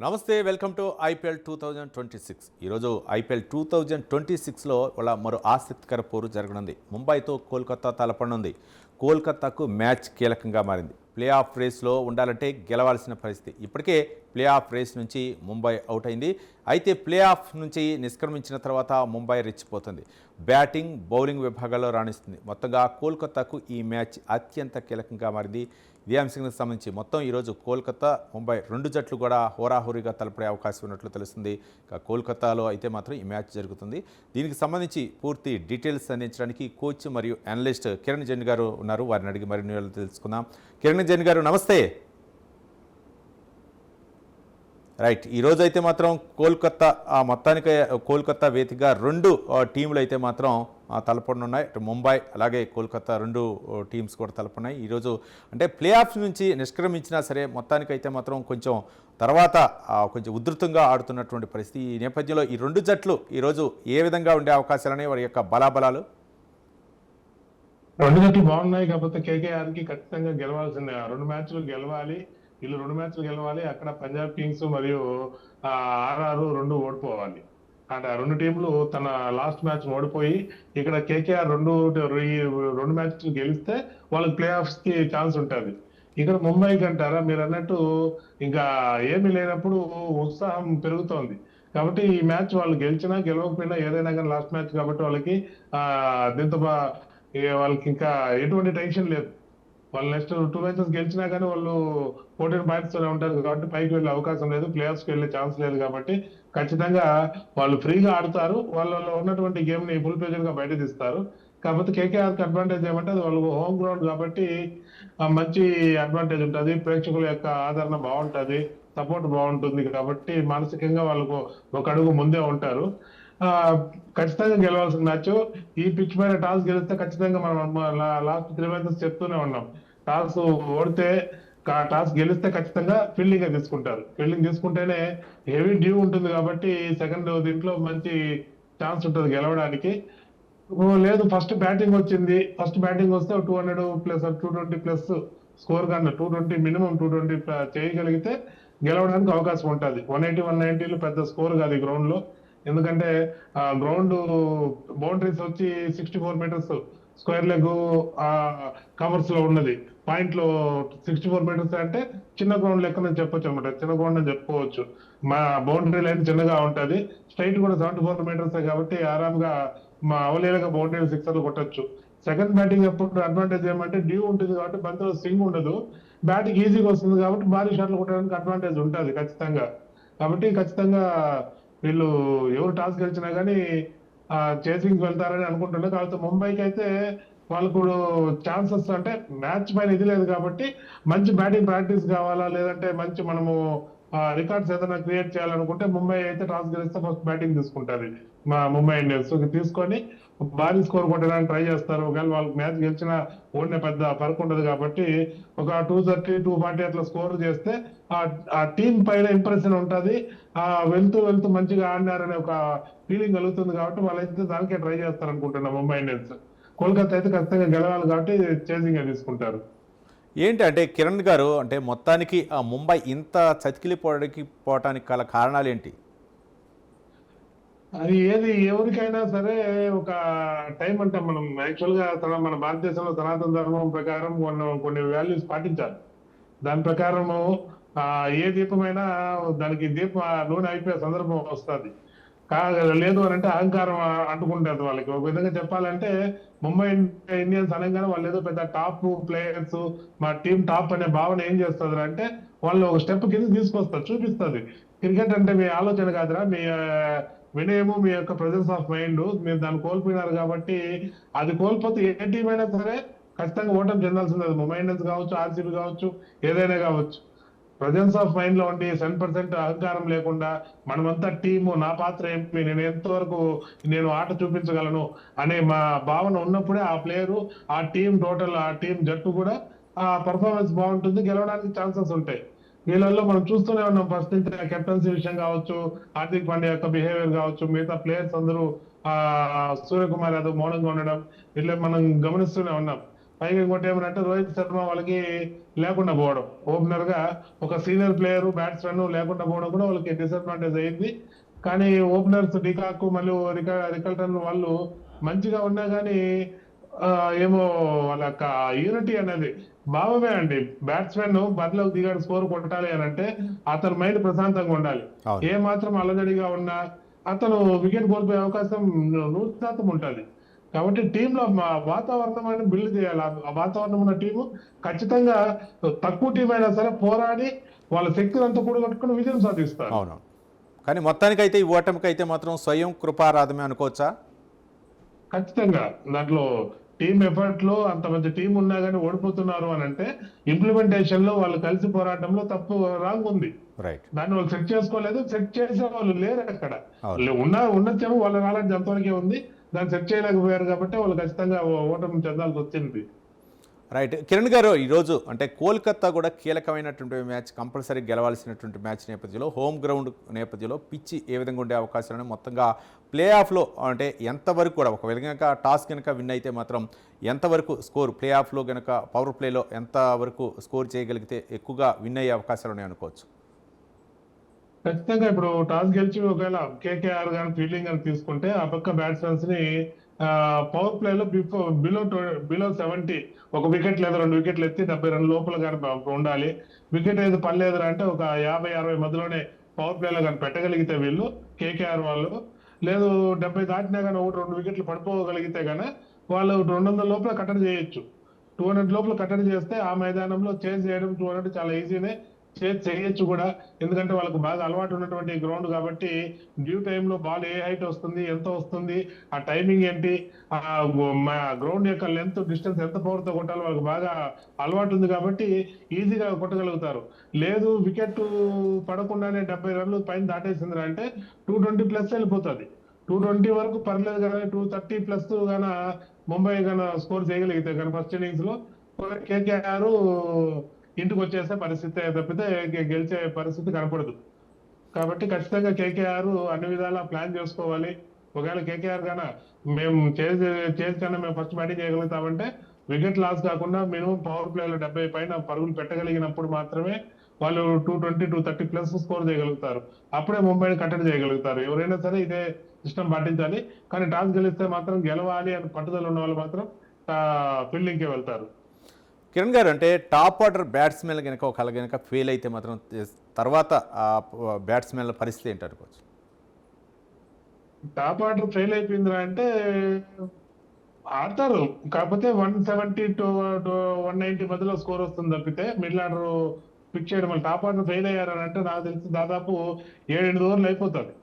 నమస్తే, welcome to IPL 2026. ఈరోజు IPL 2026లో మరో ఆసక్తికర పోరు జరగనుంది. ముంబైతో కోల్కతా తలపడనుంది. కోల్కతాకు మ్యాచ్ కీలకంగా మారింది. ప్లే ఆఫ్ రేస్లో ఉండాలంటే గెలవాల్సిన పరిస్థితి. ఇప్పటికే ప్లే ఆఫ్ రేస్ నుంచి ముంబై అవుట్ అయింది. అయితే ప్లే ఆఫ్ నుంచి నిష్క్రమించిన తర్వాత ముంబై రెచ్చిపోతుంది. బ్యాటింగ్, బౌలింగ్ విభాగాల్లో రాణిస్తుంది. మొత్తంగా కోల్కతాకు ఈ మ్యాచ్ అత్యంత కీలకంగా మారింది. ఇదే అంశానికి సంబంధించి మొత్తం ఈరోజు కోల్కతా, ముంబై రెండు జట్లు కూడా హోరాహోరీగా తలపడే అవకాశం ఉన్నట్లు తెలుస్తుంది. ఇక కోల్కతాలో అయితే మాత్రం ఈ మ్యాచ్ జరుగుతుంది. దీనికి సంబంధించి పూర్తి డీటెయిల్స్ అందించడానికి కోచ్ మరియు అనలిస్ట్ కిరణ్ జైన్ గారు ఉన్నారు. వారిని అడిగి మరిన్ని వివరాలు తెలుసుకుందాం. కిరణ్ జైన్ గారు నమస్తే. రైట్, ఈరోజు అయితే మాత్రం కోల్కతా మొత్తానికి కోల్కతా వేదికగా రెండు టీంలు అయితే మాత్రం తలపడనున్నాయి. ఇటు ముంబై అలాగే కోల్కతా రెండు టీమ్స్ కూడా తలపడినాయి. ఈరోజు అంటే ప్లే ఆఫ్ నుంచి నిష్క్రమించినా సరే మొత్తానికైతే మాత్రం కొంచెం తర్వాత కొంచెం ఉధృతంగా ఆడుతున్నటువంటి పరిస్థితి. ఈ నేపథ్యంలో ఈ రెండు జట్లు ఈరోజు ఏ విధంగా ఉండే అవకాశాలని, వారి యొక్క బలాబలాలు? రెండు జట్లు బాగున్నాయి. కాకపోతే కేకేఆర్కి ఖచ్చితంగా గెలవాల్సిందే. రెండు మ్యాచ్లు గెలవాలి, వీళ్ళు రెండు మ్యాచ్లు గెలవాలి. అక్కడ పంజాబ్ కింగ్స్ మరియు ఆర్ఆర్ రెండు ఓడిపోవాలి. అంటే ఆ రెండు టీంలు తన లాస్ట్ మ్యాచ్ ఓడిపోయి ఇక్కడ కేకేఆర్ రెండు మ్యాచ్లు గెలిస్తే వాళ్ళకి ప్లే ఆఫ్స్ కి ఛాన్స్ ఉంటుంది. ఇక్కడ ముంబైకి అంటారా మీరు అన్నట్టు ఇంకా ఏమీ లేనప్పుడు ఉత్సాహం పెరుగుతోంది. కాబట్టి ఈ మ్యాచ్ వాళ్ళు గెలిచినా గెలవకపోయినా ఏదైనా కానీ లాస్ట్ మ్యాచ్ కాబట్టి వాళ్ళకి దీంతో వాళ్ళకి ఇంకా ఎటువంటి టెన్షన్ లేదు. వాళ్ళు నెక్స్ట్ టూ మ్యాచెస్ గెలిచినా కానీ వాళ్ళు 14 పాయింట్స్ తోనే ఉంటారు కాబట్టి పైకి వెళ్ళే అవకాశం లేదు, ప్లే ఆఫ్స్కి వెళ్ళే ఛాన్స్ లేదు. కాబట్టి ఖచ్చితంగా వాళ్ళు ఫ్రీగా ఆడతారు. వాళ్ళలో ఉన్నటువంటి గేమ్ ని ఫుల్ ప్లేజర్ గా బయట తీస్తారు. కాకపోతే కేకేఆర్కి అడ్వాంటేజ్ ఏమంటే అది వాళ్ళు హోమ్ గ్రౌండ్ కాబట్టి మంచి అడ్వాంటేజ్ ఉంటుంది. ప్రేక్షకుల యొక్క ఆదరణ బాగుంటుంది, సపోర్ట్ బాగుంటుంది. కాబట్టి మానసికంగా వాళ్ళకు ఒక అడుగు ముందే ఉంటారు. ఖచ్చితంగా గెలవాల్సిన మ్యాచ్. ఈ పిచ్ పైన టాస్ గెలిస్తే ఖచ్చితంగా మనం లాస్ట్ 3 మ్యాచెస్ చెప్తూనే ఉన్నాం, టాస్ ఓడితే టాస్ గెలిస్తే ఖచ్చితంగా ఫీల్డింగ్ తీసుకుంటారు. ఫీల్డింగ్ తీసుకుంటేనే హెవీ డ్యూ ఉంటుంది కాబట్టి సెకండ్ దీంట్లో మంచి ఛాన్స్ ఉంటుంది గెలవడానికి. లేదు ఫస్ట్ బ్యాటింగ్ వచ్చింది, ఫస్ట్ బ్యాటింగ్ వస్తే 200 ప్లస్ 220 ప్లస్ స్కోర్ కన్నా 220 మినిమం 220 చేయగలిగితే గెలవడానికి అవకాశం ఉంటుంది. 180 190 పెద్ద స్కోర్ కాదు ఈ గ్రౌండ్ లో. ఎందుకంటే గ్రౌండ్ బౌండరీస్ వచ్చి 64 మీటర్స్ స్క్వేర్ లెగ్ కవర్స్ లో ఉన్నది. పాయింట్ లో 64 మీటర్స్ అంటే చిన్న గ్రౌండ్ లెక్క నేను చెప్పొచ్చు అనమాట, చిన్న గ్రౌండ్ అని చెప్పుకోవచ్చు. మా బౌండరీ లైన్ చిన్నగా ఉంటది, స్ట్రైట్ కూడా 74 మీటర్స్ కాబట్టి ఆరాంగా మా అవలేలుగా బౌండరీ సిక్సర్లు కొట్టచ్చు. సెకండ్ బ్యాటింగ్ ఎప్పుడు అడ్వాంటేజ్ ఏమంటే డ్యూ ఉంటుంది కాబట్టి బంతిలో స్వింగ్ ఉండదు, బ్యాటింగ్ ఈజీగా వస్తుంది కాబట్టి భారీ షాట్లు కొట్టడానికి అడ్వాంటేజ్ ఉంటుంది ఖచ్చితంగా. కాబట్టి ఖచ్చితంగా వీళ్ళు ఎవరు టాస్ గెలిచినా కానీ చేసింగ్ వెళ్తారని అనుకుంటున్నారు. కాకపోతే ముంబైకి అయితే వాళ్ళకు ఛాన్సెస్ అంటే మ్యాచ్ పైన ఇది లేదు కాబట్టి మంచి బ్యాటింగ్ ప్రాక్టీస్ కావాలా, లేదంటే మంచి మనము రికార్డ్స్ ఏదైనా క్రియేట్ చేయాలనుకుంటే ముంబై అయితే టాస్ గెలిస్తే ఫస్ట్ బ్యాటింగ్ తీసుకుంటారు. మా ముంబై ఇండియన్స్ తీసుకొని భారీ స్కోర్ కొట్టడానికి ట్రై చేస్తారు. ఒకవేళ వాళ్ళకి మ్యాచ్ గెలిచినా ఓడిన పెద్ద ఫరక్ ఉండదు కాబట్టి ఒక 230 240 అట్లా స్కోర్ చేస్తే ఆ టీం పైన ఇంప్రెషన్ ఉంటుంది. వెళ్తూ వెళ్తూ మంచిగా ఆడినారనే ఒక ఫీలింగ్ కలుగుతుంది కాబట్టి వాళ్ళైతే దానికే ట్రై చేస్తారు అనుకుంటున్నా ముంబై ఇండియన్స్. కోల్కతా అయితే ఖచ్చితంగా గెలవాలి కాబట్టి చేసింగ్ తీసుకుంటారు. ఏంటి అంటే కిరణ్ గారు, అంటే మొత్తానికి ముంబై ఇంత పోవడానికి గల కారణాలు ఏంటి? అది ఏది ఎవరికైనా సరే ఒక టైం అంటే మనం యాక్చువల్ గా మన భారతదేశంలో సనాతన ధర్మం ప్రకారం కొన్ని వాల్యూస్ పాటించాలి. దాని ప్రకారము ఏ దీపమైనా దానికి నూనె అయిపోయే సందర్భం వస్తుంది. లేదు అని అంటే అహంకారం అంటుకుంటుంది వాళ్ళకి. ఒక విధంగా చెప్పాలంటే ముంబై ఇండియన్స్ అనగానే వాళ్ళు ఏదో పెద్ద టాప్ ప్లేయర్స్, మా టీం టాప్ అనే భావన ఏం చేస్తుంది అంటే వాళ్ళు ఒక స్టెప్ కింద తీసుకొస్తారు, చూపిస్తుంది. క్రికెట్ అంటే మీ ఆలోచన కాదురా, మీ వినయము, మీ యొక్క ప్రెజెన్స్ ఆఫ్ మైండ్ మీరు దాన్ని కోల్పోయినారు కాబట్టి అది కోల్పోతే ఏ టీం అయినా సరే ఖచ్చితంగా ఓటమి చెందాల్సింది. అది ముంబై ఇండియన్స్ కావచ్చు, ఆర్సీబీ కావచ్చు, ఏదైనా కావచ్చు. ప్రజెన్స్ ఆఫ్ మైండ్ లో ఉండి 100% అహంకారం లేకుండా మనమంతా టీము, నా పాత్ర ఏమి, నేను ఎంతవరకు నేను ఆట చూపించగలను అనే మా భావన ఉన్నప్పుడే ఆ ప్లేయరు, ఆ టీం టోటల్, ఆ టీం జట్టు కూడా ఆ పర్ఫార్మెన్స్ బాగుంటుంది, గెలవడానికి ఛాన్సెస్ ఉంటాయి. వీళ్ళల్లో మనం చూస్తూనే ఉన్నాం ఫస్ట్ నుంచి కెప్టెన్సీ విషయం కావచ్చు, హార్దిక్ పాండ్యా యొక్క బిహేవియర్ కావచ్చు, మిగతా ప్లేయర్స్ అందరూ సూర్యకుమార్ యాదవ్ మౌనంగా ఉండడం, వీళ్ళు మనం గమనిస్తూనే ఉన్నాం. పైగా ఇంకోటి ఏమనంటే రోహిత్ శర్మ వాళ్ళకి లేకుండా పోవడం, ఓపెనర్ గా ఒక సీనియర్ ప్లేయర్ బ్యాట్స్మెన్ లేకుండా పోవడం కూడా వాళ్ళకి డిసడ్వాంటేజ్ అయింది. కానీ ఓపెనర్స్ డికాక్ మరియు రికల్టన్ వాళ్ళు మంచిగా ఉన్నా కానీ ఏమో వాళ్ళ యొక్క యూనిటీ అనేది భావమే అండి. బ్యాట్స్మెన్ బరిలోకి దిగాడు స్కోర్ కొట్టాలి అని అంటే అతని మైండ్ ప్రశాంతంగా ఉండాలి. అవును. ఏ మాత్రం అలజడిగా ఉన్నా అతను వికెట్ కోల్పోయే అవకాశం 100% ఉంటుంది. కాబట్టి టీంలో వాతావరణం అనేది బిల్డ్ చేయాలి. ఆ వాతావరణం ఉన్న టీము ఖచ్చితంగా తక్కువ టీం అయినా సరే పోరాడి వాళ్ళ శక్తిని అంతా కూడగట్టుకుని విజయం సాధిస్తారు. అవును. కానీ మొత్తానికైతే ఈ ఓటమికైతే మాత్రం స్వయం కృపారాధమే అనుకోవచ్చా? ఖచ్చితంగా దాంట్లో టీం ఎఫర్ట్ లో అంత మంచి టీం ఉన్నా కానీ ఓడిపోతున్నారు అని అంటే ఇంప్లిమెంటేషన్ లో వాళ్ళు కలిసి పోరాటంలో తప్పు రాంగ్ ఉంది. రైట్. దాన్ని వాళ్ళు సెట్ చేసుకోలేదు, సెట్ చేసే వాళ్ళు లేరు అక్కడ. అవును. ఉండొచ్చేమో వాళ్ళ నాలెడ్జ్ అంతవరకే ఉంది, దాన్ని సెట్ చేయలేకపోయారు కాబట్టి వాళ్ళు ఖచ్చితంగా ఓటమి చెందాల్సి వచ్చింది. రైట్. కిరణ్ గారు, ఈరోజు అంటే కోల్కతా కూడా కీలకమైనటువంటి మ్యాచ్, కంపల్సరీ గెలవాల్సినటువంటి మ్యాచ్ నేపథ్యంలో, హోమ్ గ్రౌండ్ నేపథ్యంలో పిచ్చి ఏ విధంగా ఉండే అవకాశాలను మొత్తంగా ప్లే ఆఫ్లో అంటే ఎంతవరకు కూడా ఒకవేళ కనుక టాస్ కనుక విన్ అయితే మాత్రం ఎంతవరకు స్కోర్ ప్లే ఆఫ్లో కనుక పవర్ ప్లేలో ఎంతవరకు స్కోర్ చేయగలిగితే ఎక్కువగా విన్ అయ్యే అవకాశాలు ఉన్నాయి అనుకోవచ్చు? ఖచ్చితంగా ఇప్పుడు టాస్ గెలిచి ఒకవేళ కేకేఆర్ కానీ ఫీల్డింగ్ అని తీసుకుంటే ఆ పక్క బ్యాట్స్మెన్స్ ని పవర్ ప్లే లో బిలో 70 ఒక వికెట్ లేదా 2 వికెట్లు ఎత్తి 70 రన్ లోపల కానీ ఉండాలి. వికెట్ ఏది పడలేదురా అంటే ఒక 50-60 మధ్యలోనే పవర్ ప్లే లో కానీ పెట్టగలిగితే వీళ్ళు కేకేఆర్ వాళ్ళు, లేదు 70 దాటినా కానీ 1-2 వికెట్లు పడిపోగలిగితే గానీ వాళ్ళు 200 లోపల కట్టడి చేయొచ్చు. 200 లోపల కట్టడి చేస్తే ఆ మైదానంలో చేజ్ చేయడం 200 చాలా ఈజీనే, చేయొచ్చు కూడా. ఎందుకంటే వాళ్ళకు బాగా అలవాటు ఉన్నటువంటి గ్రౌండ్ కాబట్టి డ్యూ టైంలో బాల్ ఏ హైట్ వస్తుంది, ఎంత వస్తుంది, ఆ టైమింగ్ ఏంటి, ఆ గ్రౌండ్ యొక్క లెంత్ డిస్టెన్స్ ఎంత పవర్ తో కొట్టాలో వాళ్ళకి బాగా అలవాటు ఉంది కాబట్టి ఈజీగా కొట్టగలుగుతారు. లేదు వికెట్ పడకుండానే 70 రన్లు పైన దాటేసింది అంటే 220 ప్లస్ వెళ్ళిపోతుంది. 220 వరకు పర్లేదు కానీ 230 ప్లస్ గాన ముంబై గాన స్కోర్ చేయగలిగితే కానీ ఫస్ట్ ఇన్నింగ్స్ లో కేకేఆర్ ఇంటికి వచ్చేసే పరిస్థితి తప్పితే గెలిచే పరిస్థితి కనపడదు. కాబట్టి ఖచ్చితంగా కేకేఆర్ అన్ని విధాలా ప్లాన్ చేసుకోవాలి. ఒకవేళ కేకేఆర్ గాన మేము చేసి కన్నా మేము ఫస్ట్ బ్యాటింగ్ చేయగలుగుతామంటే వికెట్ లాస్ కాకుండా మినిమం పవర్ ప్లేలో 70 పైన పరుగులు పెట్టగలిగినప్పుడు మాత్రమే వాళ్ళు 220-230 ప్లస్ స్కోర్ చేయగలుగుతారు. అప్పుడే ముంబైని కట్టడి చేయగలుగుతారు. ఎవరైనా సరే ఇదే సిస్టమ్ పాటించాలి. కానీ టాస్ గెలిస్తే మాత్రం గెలవాలి అని పట్టుదల ఉన్న వాళ్ళు మాత్రం ఫీల్డింగ్కే వెళ్తారు. కిరణ్ గారు, అంటే టాప్ ఆర్డర్ బ్యాట్స్మెన్ కనుక ఒకవేళ కనుక ఫెయిల్ అయితే మాత్రం తర్వాత బ్యాట్స్మెన్ల పరిస్థితి ఏంటి అనుకోవచ్చు? టాప్ ఆర్డర్ ఫెయిల్ అయిపోయిందిరా అంటే ఆడతారు, కాకపోతే 170 to 190 మధ్యలో స్కోర్ వస్తుంది తప్పితే మిడిల్ ఆర్డర్ పిక్ చేయడం వల్ల టాప్ ఆర్డర్ ఫెయిల్ అయ్యారని అంటే నాకు తెలిసి దాదాపు 7-8 ఓవర్లు అయిపోతుంది.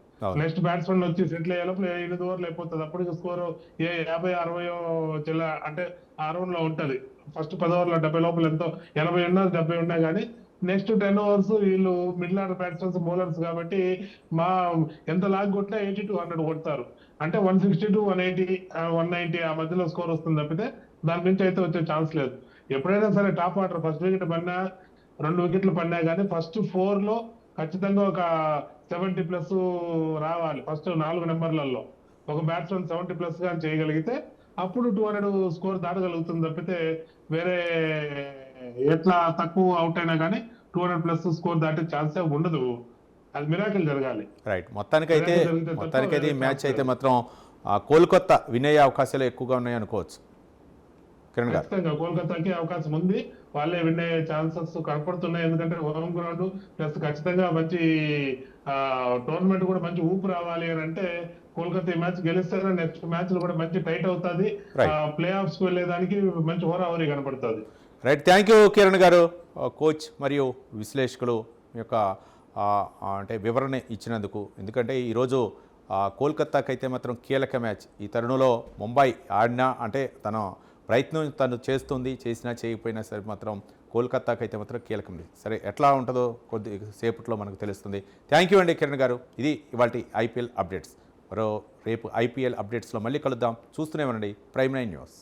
నెక్స్ట్ బ్యాట్స్మెన్ వచ్చి సెటిల్ అయ్యే లోపల 7 ఓవర్లు అయిపోతుంది. అప్పటికి స్కోర్ 50-60 అంటే ఆ రౌండ్ లో ఉంటది. ఫస్ట్ 10 ఓవర్ల 70 లోపల ఎంతో 80 ఉన్నా 70 ఉన్నా కానీ నెక్స్ట్ 10 ఓవర్స్ వీళ్ళు మిడిల్ ఆర్డర్ బ్యాట్స్మెన్స్ బౌలర్స్ కాబట్టి ఎంత లాగ్ కొట్టినా 80-100 కొడతారు. అంటే 160-180 190 ఆ మధ్యలో స్కోర్ వస్తుంది తప్పితే దాని నుంచి అయితే వచ్చే ఛాన్స్ లేదు. ఎప్పుడైనా సరే టాప్ ఆర్డర్ ఫస్ట్ వికెట్ పడినా 2 వికెట్లు పడినా కానీ ఫస్ట్ 4 లో ఖచ్చితంగా ఒక 70 ప్లస్ రావాలి. ఫస్ట్ 4 నెంబర్లలో ఒక బ్యాట్స్మెన్ 70 ప్లస్ గా చేయగలిగితే అప్పుడు 200 స్కోర్ దాటగలుగుతుంది తప్పితే వేరే ఎట్లా తక్కువ అవుట్ అయినా కానీ 200 ప్లస్ స్కోర్ దాటే ఛాన్సే ఉండదు. అది మిరాకిల్ జరగాలి. రైట్. మొత్తానికైతే ఈ మ్యాచ్ అయితే మాత్రం కోల్కతా విన్ అయ్యే అవకాశాలు ఎక్కువగా ఉన్నాయి అనుకోవచ్చు. కిరణ్ గారు, ఖచ్చితంగా కోల్కతాకి అవకాశం ఉంది, వాళ్ళే విన్ అయ్యే ఛాన్సెస్ కనపడుతున్నాయి. ఎందుకంటే హోమ్ గ్రౌండ్ ప్లస్ ఖచ్చితంగా మంచి టోర్నమెంట్ కూడా మంచి ఊపు రావాలి అని అంటే కోల్కతా ఈ మ్యాచ్ గెలిస్తేనే నెక్స్ట్ మ్యాచ్ కూడా మంచి టైట్ అవుతుంది. ప్లే ఆఫ్స్ కు వెళ్ళేదానికి మంచి హోరాహోరీ కనపడుతుంది. రైట్. థ్యాంక్ యూ కిరణ్ గారు, కోచ్ మరియు విశ్లేషకులు మీ యొక్క అంటే వివరణ ఇచ్చినందుకు. ఎందుకంటే ఈరోజు కోల్కతాకి అయితే మాత్రం కీలక మ్యాచ్. ఈ తరుణంలో ముంబై ఆడినా అంటే తన ప్రయత్నం తను చేసినా చేయకపోయినా సరే మాత్రం కోల్కతాకి అయితే మాత్రం కీలకం. సరే, ఎట్లా ఉంటుందో కొద్ది సేపట్లో మనకు తెలుస్తుంది. థ్యాంక్ యూ అండి కిరణ్ గారు. ఇది ఇవాల్టి ఐపీఎల్ అప్డేట్స్. రేపు ఐపీఎల్ అప్డేట్స్లో మళ్ళీ కలుద్దాం. చూస్తూనే ఉండండి ప్రైమ్ 9 న్యూస్.